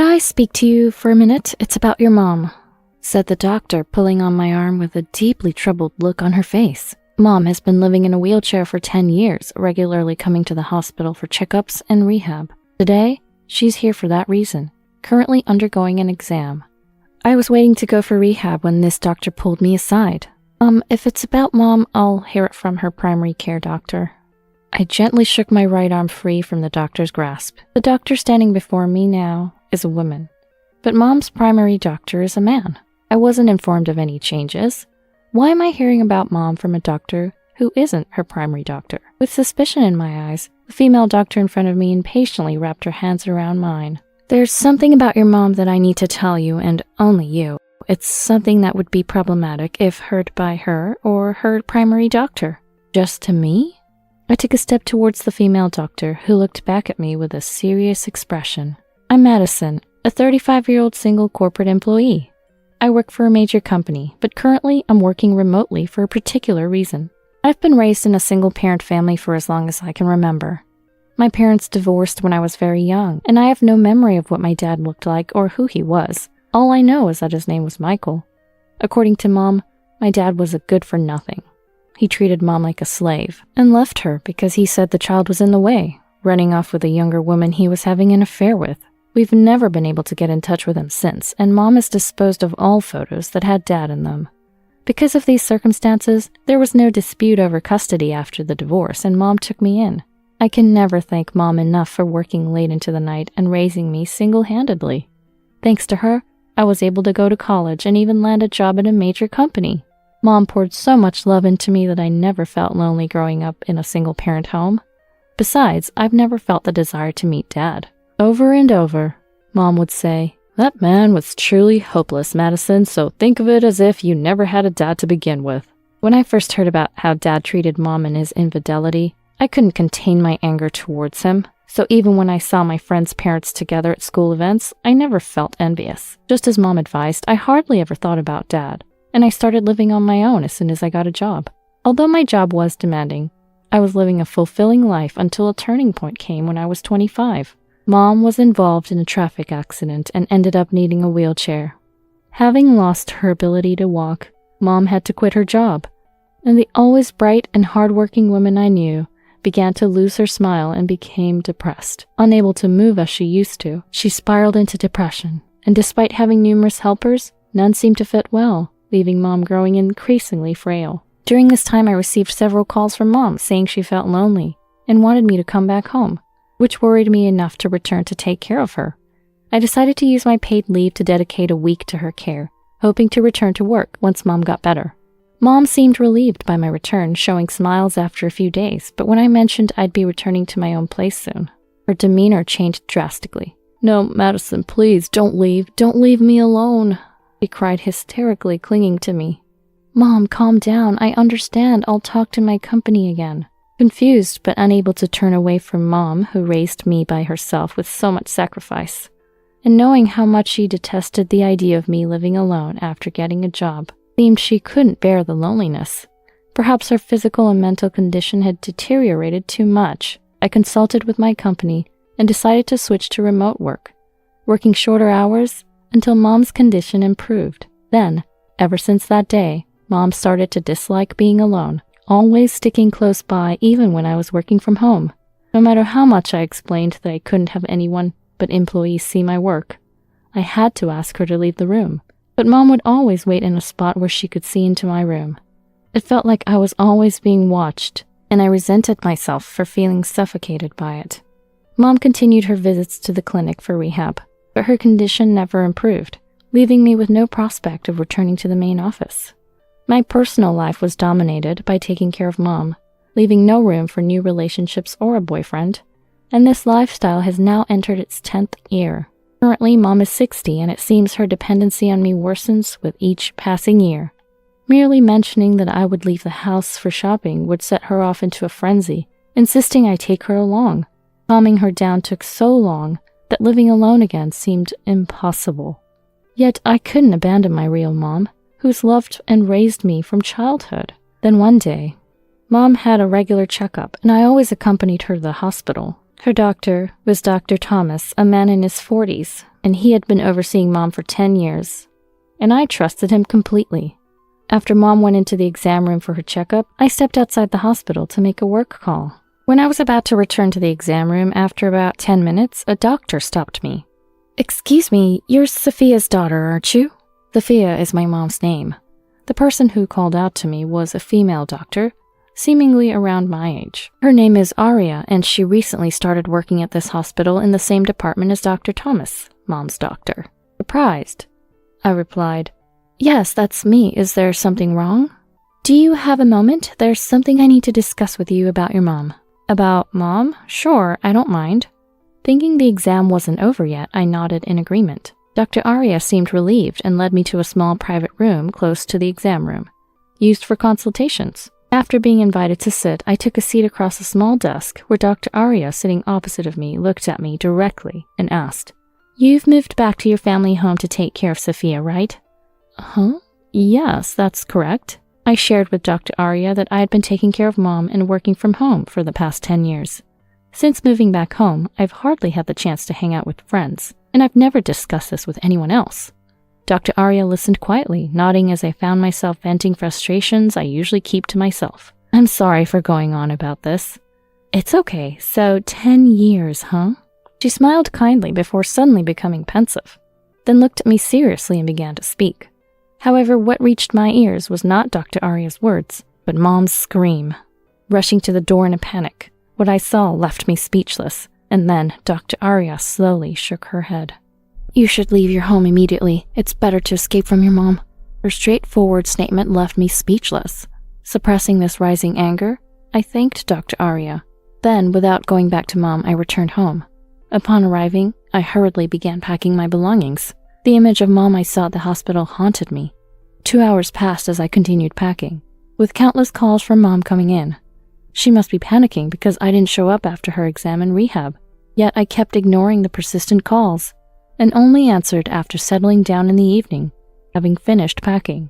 "Could I speak to you for a minute? It's about your mom," said the doctor, pulling on my arm with a deeply troubled look on her face. Mom has been living in a wheelchair for 10 years, regularly coming to the hospital for checkups and rehab. Today, she's here for that reason, currently undergoing an exam. I was waiting to go for rehab when this doctor pulled me aside. If it's about Mom, I'll hear it from her primary care doctor." I gently shook my right arm free from the doctor's grasp. The doctor standing before me now is a woman, but Mom's primary doctor is a man. I wasn't informed of any changes. Why am I hearing about Mom from a doctor who isn't her primary doctor? With suspicion in my eyes, the female doctor in front of me impatiently wrapped her hands around mine. "There's something about your mom that I need to tell you, and only you. It's something that would be problematic if heard by her or her primary doctor." "Just to me?" I took a step towards the female doctor, who looked back at me with a serious expression. "I'm Madison, a 35-year-old single corporate employee. I work for a major company, but currently I'm working remotely for a particular reason. I've been raised in a single-parent family for as long as I can remember. My parents divorced when I was very young, and I have no memory of what my dad looked like or who he was. All I know is that his name was Michael. According to Mom, my dad was a good-for-nothing. He treated Mom like a slave and left her because he said the child was in the way, running off with a younger woman he was having an affair with. We've never been able to get in touch with him since, and Mom has disposed of all photos that had Dad in them. Because of these circumstances, there was no dispute over custody after the divorce, and Mom took me in. I can never thank Mom enough for working late into the night and raising me single-handedly. Thanks to her, I was able to go to college and even land a job at a major company. Mom poured so much love into me that I never felt lonely growing up in a single-parent home. Besides, I've never felt the desire to meet Dad. Over and over, Mom would say, "That man was truly hopeless, Madison, so think of it as if you never had a dad to begin with." When I first heard about how Dad treated Mom and his infidelity, I couldn't contain my anger towards him. So even when I saw my friends' parents together at school events, I never felt envious. Just as Mom advised, I hardly ever thought about Dad, and I started living on my own as soon as I got a job. Although my job was demanding, I was living a fulfilling life until a turning point came when I was 25. Mom was involved in a traffic accident and ended up needing a wheelchair. Having lost her ability to walk, Mom had to quit her job, and the always bright and hardworking woman I knew began to lose her smile and became depressed. Unable to move as she used to, she spiraled into depression, and despite having numerous helpers, none seemed to fit well, leaving Mom growing increasingly frail. During this time, I received several calls from Mom saying she felt lonely and wanted me to come back home, which worried me enough to return to take care of her. I decided to use my paid leave to dedicate a week to her care, hoping to return to work once Mom got better. Mom seemed relieved by my return, showing smiles after a few days, but when I mentioned I'd be returning to my own place soon, her demeanor changed drastically. "No, Madison, please, don't leave. Don't leave me alone," she cried hysterically, clinging to me. "Mom, calm down. I understand. I'll talk to my company again." Confused but unable to turn away from Mom, who raised me by herself with so much sacrifice, and knowing how much she detested the idea of me living alone after getting a job, seemed she couldn't bear the loneliness. Perhaps her physical and mental condition had deteriorated too much. I consulted with my company and decided to switch to remote work, working shorter hours until Mom's condition improved. Then, ever since that day, Mom started to dislike being alone, always sticking close by even when I was working from home. No matter how much I explained that I couldn't have anyone but employees see my work, I had to ask her to leave the room. But Mom would always wait in a spot where she could see into my room. It felt like I was always being watched, and I resented myself for feeling suffocated by it. Mom continued her visits to the clinic for rehab, but her condition never improved, leaving me with no prospect of returning to the main office. My personal life was dominated by taking care of Mom, leaving no room for new relationships or a boyfriend, and this lifestyle has now entered its 10th year. Currently, Mom is 60, and it seems her dependency on me worsens with each passing year. Merely mentioning that I would leave the house for shopping would set her off into a frenzy, insisting I take her along. Calming her down took so long that living alone again seemed impossible. Yet I couldn't abandon my real Mom, who's loved and raised me from childhood. Then one day, Mom had a regular checkup, and I always accompanied her to the hospital. Her doctor was Dr. Thomas, a man in his 40s, and he had been overseeing Mom for 10 years. And I trusted him completely. After Mom went into the exam room for her checkup, I stepped outside the hospital to make a work call. When I was about to return to the exam room after about 10 minutes, a doctor stopped me. "Excuse me, you're Sophia's daughter, aren't you?" Sophia is my mom's name. The person who called out to me was a female doctor, seemingly around my age. Her name is Aria, and she recently started working at this hospital in the same department as Dr. Thomas, Mom's doctor. Surprised, I replied, "Yes, that's me. Is there something wrong?" "Do you have a moment? There's something I need to discuss with you about your mom." "About Mom? Sure, I don't mind." Thinking the exam wasn't over yet, I nodded in agreement. Dr. Aria seemed relieved and led me to a small private room close to the exam room, used for consultations. After being invited to sit, I took a seat across a small desk where Dr. Aria, sitting opposite of me, looked at me directly and asked, "You've moved back to your family home to take care of Sophia, right?" "Huh? Yes, that's correct." I shared with Dr. Aria that I had been taking care of Mom and working from home for the past 10 years. Since moving back home, I've hardly had the chance to hang out with friends, and I've never discussed this with anyone else. Dr. Aria listened quietly, nodding as I found myself venting frustrations I usually keep to myself. "I'm sorry for going on about this." "It's okay. So 10 years, huh?" She smiled kindly before suddenly becoming pensive, then looked at me seriously and began to speak. However, what reached my ears was not Dr. Aria's words, but Mom's scream. Rushing to the door in a panic, what I saw left me speechless, and then Dr. Aria slowly shook her head. "You should leave your home immediately. It's better to escape from your mom." Her straightforward statement left me speechless. Suppressing this rising anger, I thanked Dr. Aria. Then, without going back to Mom, I returned home. Upon arriving, I hurriedly began packing my belongings. The image of Mom I saw at the hospital haunted me. 2 hours passed as I continued packing, with countless calls from Mom coming in. She must be panicking because I didn't show up after her exam and rehab. Yet I kept ignoring the persistent calls, and only answered after settling down in the evening, having finished packing.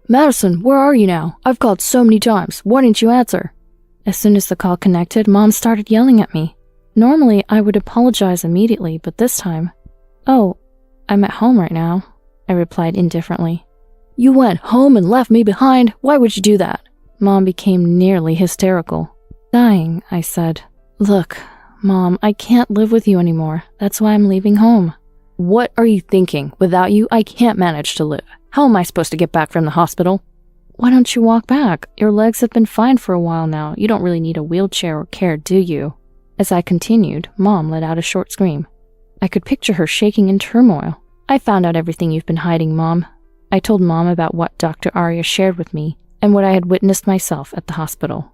"Madison, where are you now? I've called so many times. Why didn't you answer?" As soon as the call connected, Mom started yelling at me. Normally, I would apologize immediately, but this time, "Oh, I'm at home right now," I replied indifferently. "You went home and left me behind? Why would you do that?" Mom became nearly hysterical. Dying, I said, "Look, Mom, I can't live with you anymore. That's why I'm leaving home." "What are you thinking? Without you, I can't manage to live. How am I supposed to get back from the hospital?" "Why don't you walk back? Your legs have been fine for a while now. You don't really need a wheelchair or care, do you?" As I continued, Mom let out a short scream. I could picture her shaking in turmoil. "I found out everything you've been hiding, Mom." I told Mom about what Dr. Aria shared with me and what I had witnessed myself at the hospital.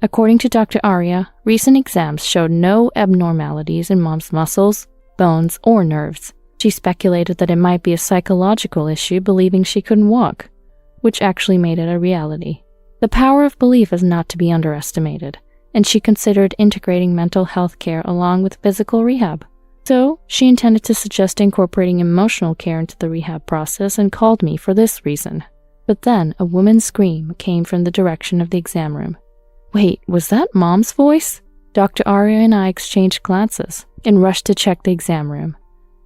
According to Dr. Aria, recent exams showed no abnormalities in Mom's muscles, bones, or nerves. She speculated that it might be a psychological issue believing she couldn't walk, which actually made it a reality. The power of belief is not to be underestimated, and she considered integrating mental health care along with physical rehab. So, she intended to suggest incorporating emotional care into the rehab process and called me for this reason. But then, a woman's scream came from the direction of the exam room. Wait, was that Mom's voice? Dr. Aria and I exchanged glances and rushed to check the exam room.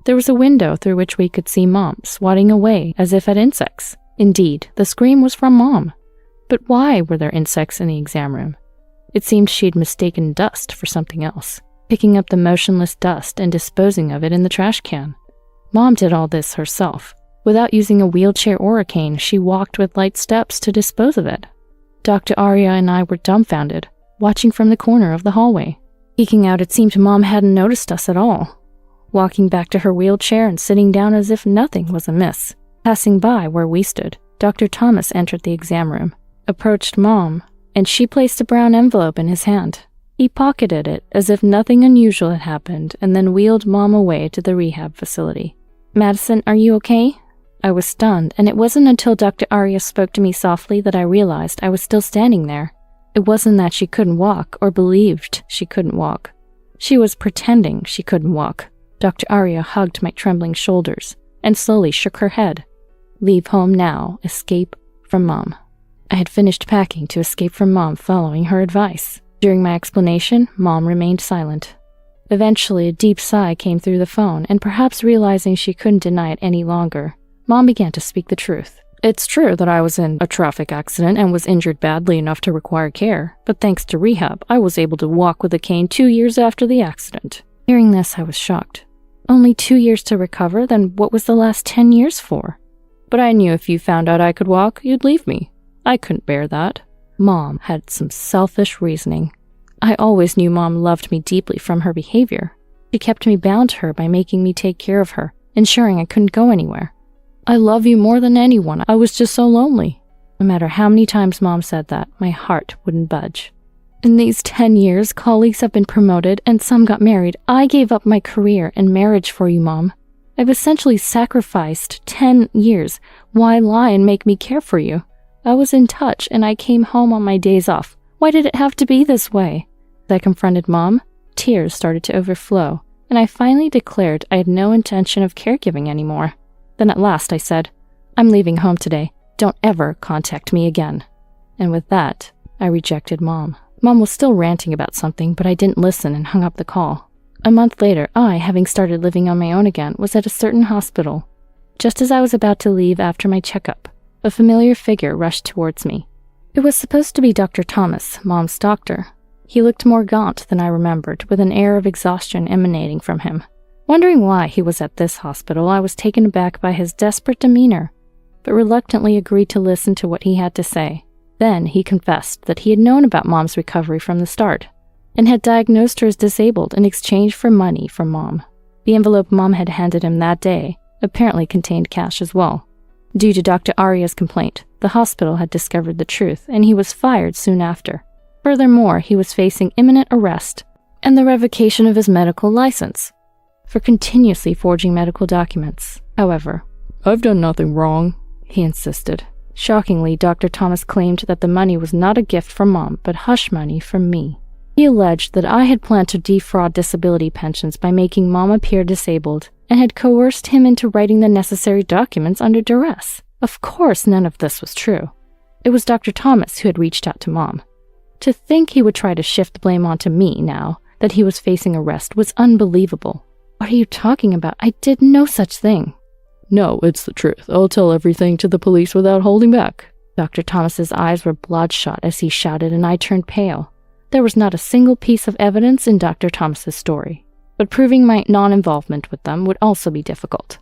There was a window through which we could see Mom swatting away as if at insects. Indeed, the scream was from Mom. But why were there insects in the exam room? It seemed she'd mistaken dust for something else, picking up the motionless dust and disposing of it in the trash can. Mom did all this herself. Without using a wheelchair or a cane, she walked with light steps to dispose of it. Dr. Aria and I were dumbfounded, watching from the corner of the hallway. Peeking out, it seemed Mom hadn't noticed us at all, walking back to her wheelchair and sitting down as if nothing was amiss. Passing by where we stood, Dr. Thomas entered the exam room, approached Mom, and she placed a brown envelope in his hand. He pocketed it as if nothing unusual had happened and then wheeled Mom away to the rehab facility. "Madison, are you okay?" I was stunned, and it wasn't until Dr. Aria spoke to me softly that I realized I was still standing there. It wasn't that she couldn't walk or believed she couldn't walk. She was pretending she couldn't walk. Dr. Aria hugged my trembling shoulders and slowly shook her head. Leave home now, escape from Mom. I had finished packing to escape from Mom following her advice. During my explanation, Mom remained silent. Eventually, a deep sigh came through the phone, and perhaps realizing she couldn't deny it any longer, Mom began to speak the truth. It's true that I was in a traffic accident and was injured badly enough to require care, but thanks to rehab, I was able to walk with a cane 2 years after the accident. Hearing this, I was shocked. Only 2 years to recover? Then what was the last 10 years for? But I knew if you found out I could walk, you'd leave me. I couldn't bear that. Mom had some selfish reasoning. I always knew Mom loved me deeply from her behavior. She kept me bound to her by making me take care of her, ensuring I couldn't go anywhere. I love you more than anyone. I was just so lonely. No matter how many times Mom said that, my heart wouldn't budge. In these 10 years, colleagues have been promoted and some got married. I gave up my career and marriage for you, Mom. I've essentially sacrificed 10 years. Why lie and make me care for you? I was in touch and I came home on my days off. Why did it have to be this way? As I confronted Mom, tears started to overflow, and I finally declared I had no intention of caregiving anymore. Then at last I said, I'm leaving home today. Don't ever contact me again. And with that, I rejected Mom. Mom was still ranting about something, but I didn't listen and hung up the call. A month later, I, having started living on my own again, was at a certain hospital. Just as I was about to leave after my checkup, a familiar figure rushed towards me. It was supposed to be Dr. Thomas, Mom's doctor. He looked more gaunt than I remembered, with an air of exhaustion emanating from him. Wondering why he was at this hospital, I was taken aback by his desperate demeanor, but reluctantly agreed to listen to what he had to say. Then he confessed that he had known about Mom's recovery from the start, and had diagnosed her as disabled in exchange for money from Mom. The envelope Mom had handed him that day apparently contained cash as well. Due to Dr. Aria's complaint, the hospital had discovered the truth, and he was fired soon after. Furthermore, he was facing imminent arrest and the revocation of his medical license for continuously forging medical documents. However, I've done nothing wrong, he insisted. Shockingly, Dr. Thomas claimed that the money was not a gift from Mom, but hush money from me. He alleged that I had planned to defraud disability pensions by making Mom appear disabled, and had coerced him into writing the necessary documents under duress. Of course, none of this was true. It was Dr. Thomas who had reached out to Mom. To think he would try to shift the blame onto me now that he was facing arrest was unbelievable. What are you talking about? I did no such thing. No, it's the truth. I'll tell everything to the police without holding back. Dr. Thomas's eyes were bloodshot as he shouted, and I turned pale. There was not a single piece of evidence in Dr. Thomas's story, but proving my non-involvement with them would also be difficult.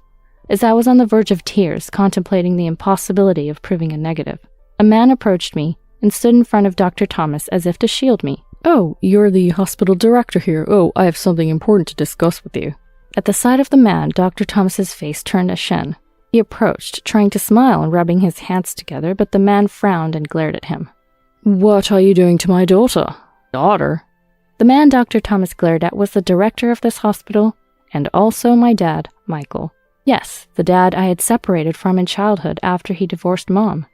As I was on the verge of tears, contemplating the impossibility of proving a negative, a man approached me and stood in front of Dr. Thomas as if to shield me. Oh, you're the hospital director here. Oh, I have something important to discuss with you. At the sight of the man, Dr. Thomas's face turned ashen. He approached, trying to smile and rubbing his hands together, but the man frowned and glared at him. What are you doing to my daughter? Daughter? The man Dr. Thomas glared at was the director of this hospital, and also my dad, Michael. Yes, the dad I had separated from in childhood after he divorced Mom.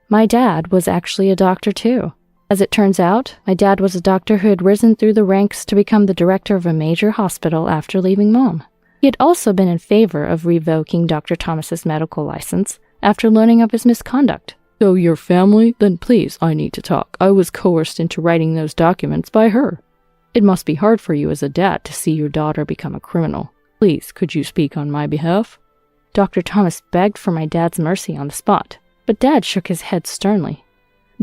My dad was actually a doctor too. As it turns out, my dad was a doctor who had risen through the ranks to become the director of a major hospital after leaving Mom. He had also been in favor of revoking Dr. Thomas's medical license after learning of his misconduct. So your family? Then please, I need to talk. I was coerced into writing those documents by her. It must be hard for you as a dad to see your daughter become a criminal. Please, could you speak on my behalf? Dr. Thomas begged for my dad's mercy on the spot, but Dad shook his head sternly.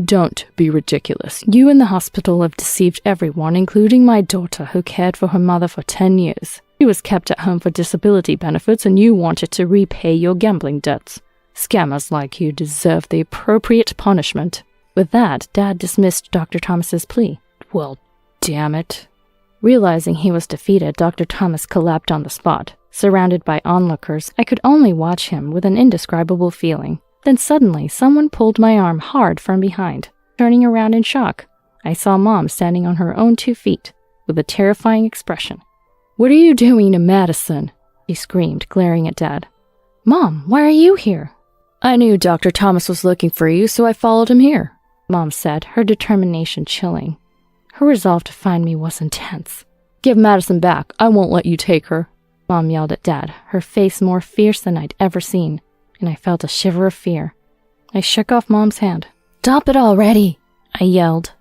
Don't be ridiculous. You and the hospital have deceived everyone, including my daughter, who cared for her mother for 10 years. She was kept at home for disability benefits, and you wanted to repay your gambling debts. Scammers like you deserve the appropriate punishment. With that, Dad dismissed Dr. Thomas's plea. Well, damn it. Realizing he was defeated, Dr. Thomas collapsed on the spot. Surrounded by onlookers, I could only watch him with an indescribable feeling. Then suddenly, someone pulled my arm hard from behind. Turning around in shock, I saw Mom standing on her own 2 feet, with a terrifying expression. What are you doing to Madison? She screamed, glaring at Dad. Mom, why are you here? I knew Dr. Thomas was looking for you, so I followed him here, Mom said, her determination chilling. Her resolve to find me was intense. Give Madison back. I won't let you take her, Mom yelled at Dad, her face more fierce than I'd ever seen, and I felt a shiver of fear. I shook off Mom's hand. Stop it already, I yelled.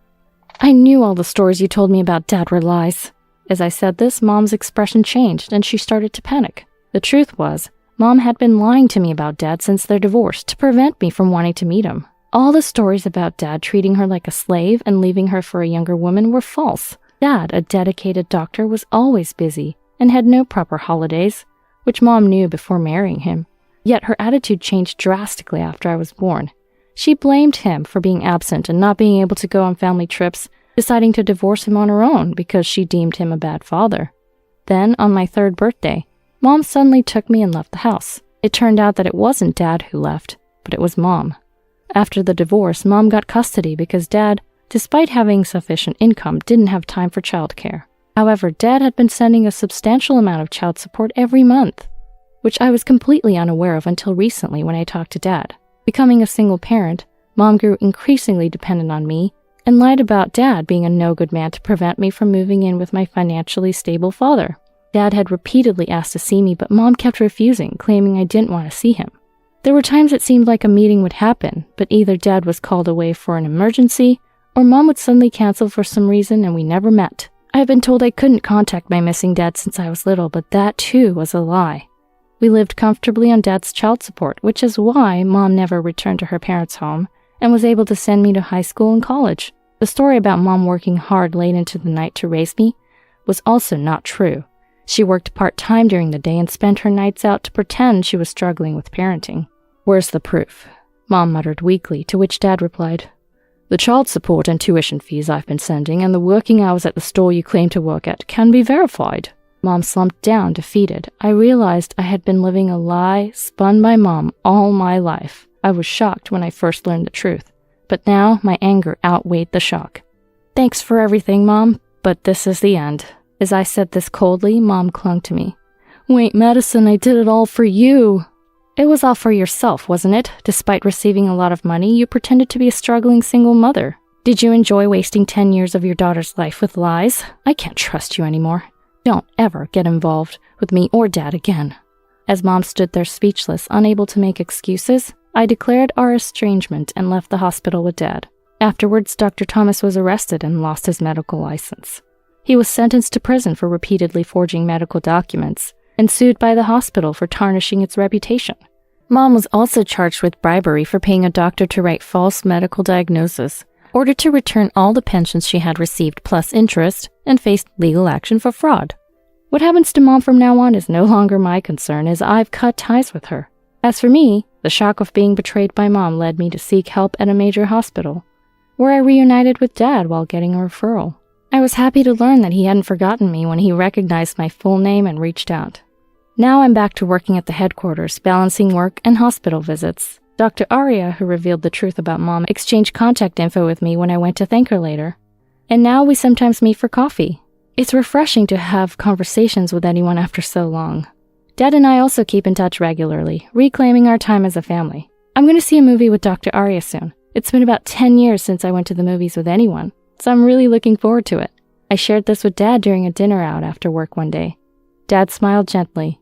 I knew all the stories you told me about Dad were lies. As I said this, Mom's expression changed and she started to panic. The truth was, Mom had been lying to me about Dad since their divorce to prevent me from wanting to meet him. All the stories about Dad treating her like a slave and leaving her for a younger woman were false. Dad, a dedicated doctor, was always busy and had no proper holidays, which Mom knew before marrying him. Yet her attitude changed drastically after I was born. She blamed him for being absent and not being able to go on family trips, deciding to divorce him on her own because she deemed him a bad father. Then, on my 3rd birthday, Mom suddenly took me and left the house. It turned out that it wasn't Dad who left, but it was Mom. After the divorce, Mom got custody because Dad, despite having sufficient income, didn't have time for childcare. However, Dad had been sending a substantial amount of child support every month, which I was completely unaware of until recently when I talked to Dad. Becoming a single parent, Mom grew increasingly dependent on me and lied about Dad being a no-good man to prevent me from moving in with my financially stable father. Dad had repeatedly asked to see me, but Mom kept refusing, claiming I didn't want to see him. There were times it seemed like a meeting would happen, but either Dad was called away for an emergency, or Mom would suddenly cancel for some reason and we never met. I have been told I couldn't contact my missing dad since I was little, but that too was a lie. We lived comfortably on Dad's child support, which is why Mom never returned to her parents' home and was able to send me to high school and college. The story about Mom working hard late into the night to raise me was also not true. She worked part-time during the day and spent her nights out to pretend she was struggling with parenting. "Where's the proof?" Mom muttered weakly, to which Dad replied, "The child support and tuition fees I've been sending and the working hours at the store you claim to work at can be verified." Mom slumped down, defeated. I realized I had been living a lie spun by Mom all my life. I was shocked when I first learned the truth, but now my anger outweighed the shock. "Thanks for everything, Mom, but this is the end." As I said this coldly, Mom clung to me. "Wait, Madison, I did it all for you." "It was all for yourself, wasn't it? Despite receiving a lot of money, you pretended to be a struggling single mother. Did you enjoy wasting 10 years of your daughter's life with lies? I can't trust you anymore. Don't ever get involved with me or Dad again." As Mom stood there speechless, unable to make excuses, I declared our estrangement and left the hospital with Dad. Afterwards, Dr. Thomas was arrested and lost his medical license. He was sentenced to prison for repeatedly forging medical documents and sued by the hospital for tarnishing its reputation. Mom was also charged with bribery for paying a doctor to write false medical diagnoses, ordered to return all the pensions she had received plus interest, and faced legal action for fraud. What happens to Mom from now on is no longer my concern, as I've cut ties with her. As for me, the shock of being betrayed by Mom led me to seek help at a major hospital, where I reunited with Dad while getting a referral. I was happy to learn that he hadn't forgotten me when he recognized my full name and reached out. Now I'm back to working at the headquarters, balancing work and hospital visits. Dr. Arya, who revealed the truth about Mom, exchanged contact info with me when I went to thank her later. And now we sometimes meet for coffee. It's refreshing to have conversations with anyone after so long. Dad and I also keep in touch regularly, reclaiming our time as a family. I'm going to see a movie with Dr. Arya soon. It's been about 10 years since I went to the movies with anyone, so I'm really looking forward to it. I shared this with Dad during a dinner out after work one day. Dad smiled gently.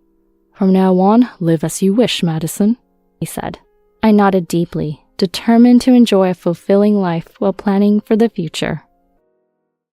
"From now on, live as you wish, Madison," he said. I nodded deeply, determined to enjoy a fulfilling life while planning for the future.